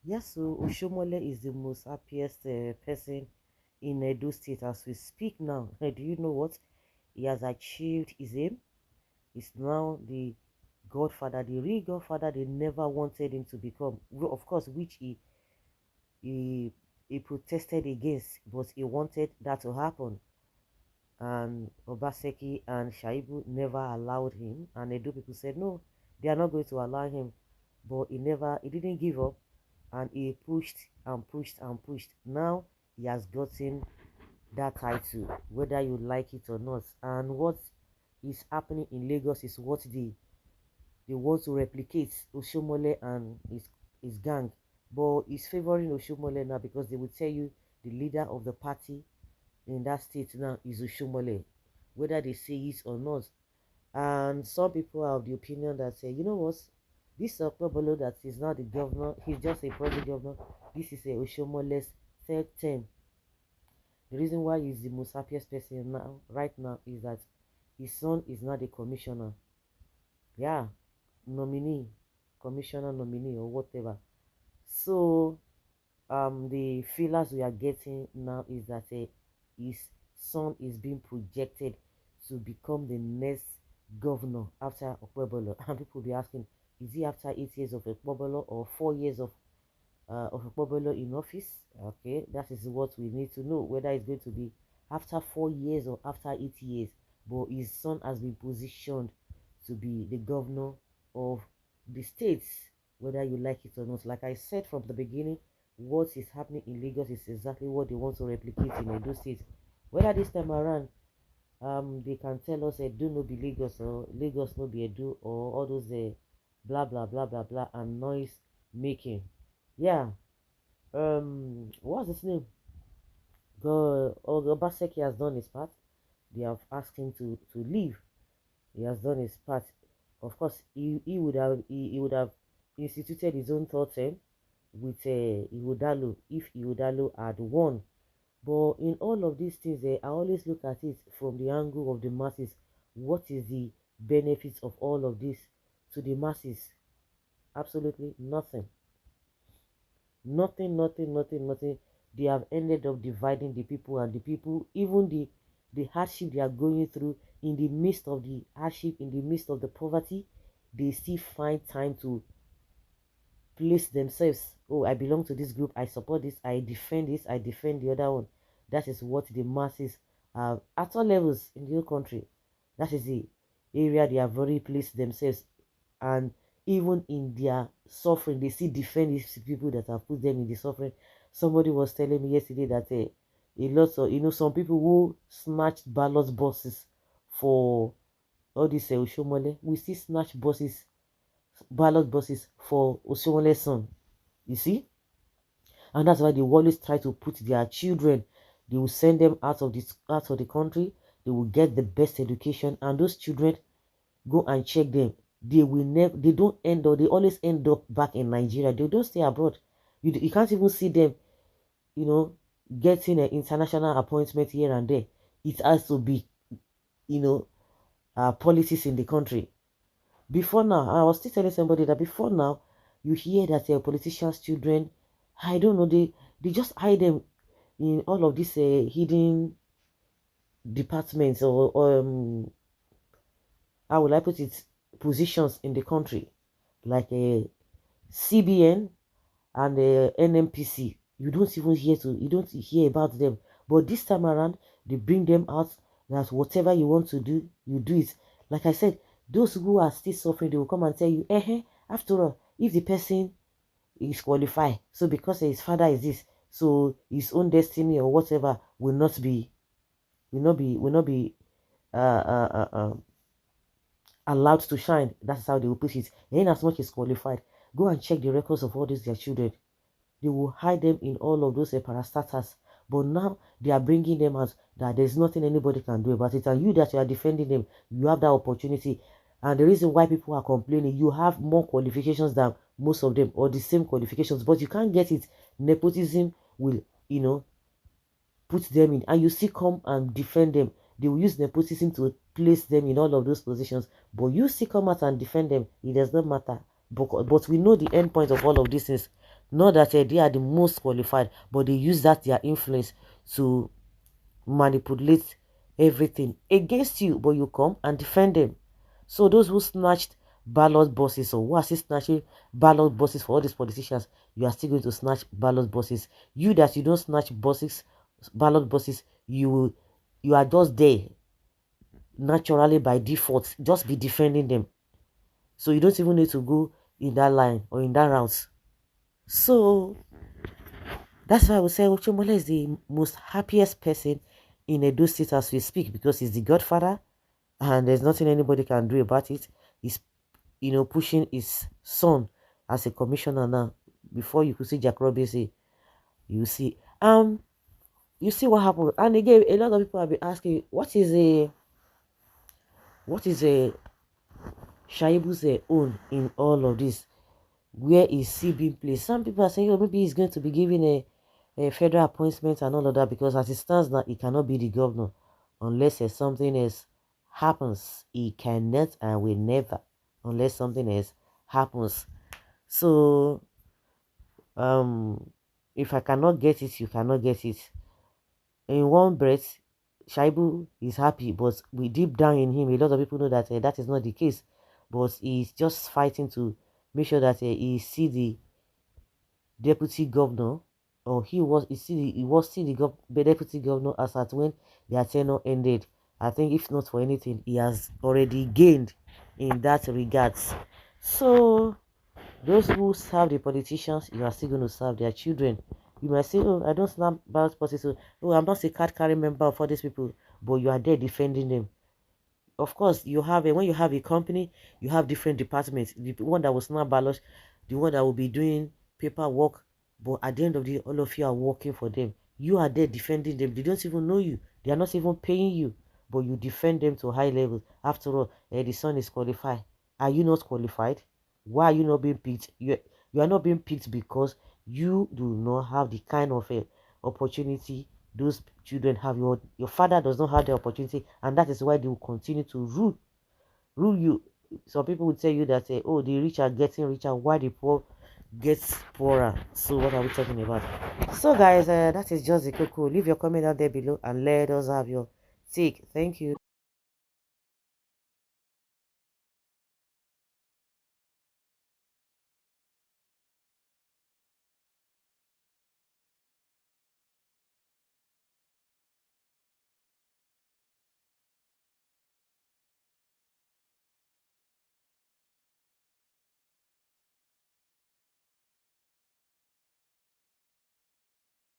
Yes, so Oshomole is the most happiest person in Edo State as we speak now. Do you know what? He has achieved his aim. He's now the godfather, the real godfather they never wanted him to become. Well, of course, which he he protested against, but he wanted that to happen. And Obaseki and Shaibu never allowed him. And Edo people said no, they are not going to allow him. But he didn't give up, and he pushed and pushed and pushed. Now he has gotten that title, whether you like it or not. And what is happening in Lagos is what they want to replicate Oshomole and his gang. But he's favoring Oshomole now because they will tell you the leader of the party in that state now is Oshomole, whether they say it or not. And some people are of the opinion that say, you know what, this Okpebolo that is now the governor, he's just a project governor. This is a Oshomole's third term. The reason why he's the most happiest person now, right now, is that his son is not a commissioner. Yeah, nominee, commissioner nominee or whatever. So the feelers we are getting now is that his son is being projected to become the next governor after Okpebolo. And people be asking, is he after 8 years of Okpebolo or 4 years of Okpebolo in office? Okay, that is what we need to know, whether it's going to be after 4 years or after 8 years. But his son has been positioned to be the governor of the states, whether you like it or not. Like I said from the beginning, what is happening in Lagos is exactly what they want to replicate in Edo State. Whether this time around, they can tell us Edo no be Lagos or Lagos no be Edo or all those blah blah blah blah blah and noise making. Yeah. What's his name? Obaseki has done his part. They have asked him to leave. He has done his part. Of course, he would have instituted his own third term with Iwodalu if Iwodalu had won. But in all of these things, I always look at it from the angle of the masses. What is the benefits of all of this to the masses? Absolutely nothing. Nothing, nothing, nothing, nothing. They have ended up dividing the people, and the people, even the hardship they are going through, in the midst of the hardship, in the midst of the poverty, they still find time to place themselves. Oh, I belong to this group, I support this, I defend the other one. That is what the masses have at all levels in the whole country. That is the area they have already placed themselves. And even in their suffering, they still defend these people that have put them in the suffering. Somebody was telling me yesterday that a lot of, some people who snatched ballot boxes for all this Oshomole, we still snatch ballot boxes for Oshomole's son. You see? And that's why they always try to put their children, they will send them out of the country, they will get the best education, and those children, go and check them, they will never, they don't end up, they always end up back in Nigeria. They don't stay abroad. You can't even see them, you know, getting an international appointment here and there. It has to be, you know, policies in the country. Before now, I was still telling somebody that before now, you hear that politicians' children, I don't know, they just hide them in all of these hidden departments or how will I put it, positions in the country, like a CBN and the NMPC. You don't hear about them. But this time around, they bring them out that whatever you want to do, you do it. Like I said, those who are still suffering, they will come and tell you, after all, if the person is qualified, so because his father is this, so his own destiny or whatever will not be uh, uh, uh, uh, allowed to shine. That's how they will push it. And as much as qualified, go and check the records of all these their children. They will hide them in all of those parastatals. But now they are bringing them out that there's nothing anybody can do about it. And you that you are defending them, you have that opportunity. And the reason why people are complaining, you have more qualifications than most of them, or the same qualifications, but you can't get it. Nepotism will, put them in, and you still come and defend them. They will use nepotism to place them in all of those positions, but you still come out and defend them. It does not matter. But we know the end point of all of this is Not that they are the most qualified, but they use that their influence to manipulate everything against you, but you come and defend them. So those who snatched ballot boxes, or who are still snatching ballot boxes for all these politicians, you are still going to snatch ballot boxes. You that you don't snatch boxes, ballot boxes, you are just there naturally by default. Just be defending them. So you don't even need to go in that line or in that route. So that's why I would say Oshomole is the most happiest person in Edo State as we speak, because he's the godfather and there's nothing anybody can do about it. He's, pushing his son as a commissioner now. Before you could see Jack Robinson, you see. You see what happened. And again, a lot of people have been asking, what is a Shaibu's own in all of this? Where is he being placed? Some people are saying, oh, maybe he's going to be given a federal appointment and all of that, because as it stands now, he cannot be the governor unless something else happens. He cannot and will never, unless something else happens. So, if I cannot get it, you cannot get it. In one breath, Shaibu is happy, but we deep down in him, a lot of people know that that is not the case. But he's just fighting to make sure that he see the deputy governor, or he was still the deputy governor as at when their tenure ended. I think if not for anything, he has already gained in that regards. So those who serve the politicians, you are still going to serve their children. You might say, oh, I don't snap ballot boxes. Oh, I'm not a card carrying member of all these people, but you are there defending them. Of course, when you have a company, you have different departments. The one that will snap ballots, the one that will be doing paperwork, but at the end of the day, all of you are working for them. You are there defending them. They don't even know you. They are not even paying you, but you defend them to high levels. After all, the son is qualified. Are you not qualified? Why are you not being picked? You are not being picked because you do not have the kind of opportunity those children have. Your father does not have the opportunity, and that is why they will continue to rule you. Some people would tell you that oh, the rich are getting richer, why the poor gets poorer. So what are we talking about? So guys, that is just the cocoa. Leave your comment down there below and let us have your take. Thank you.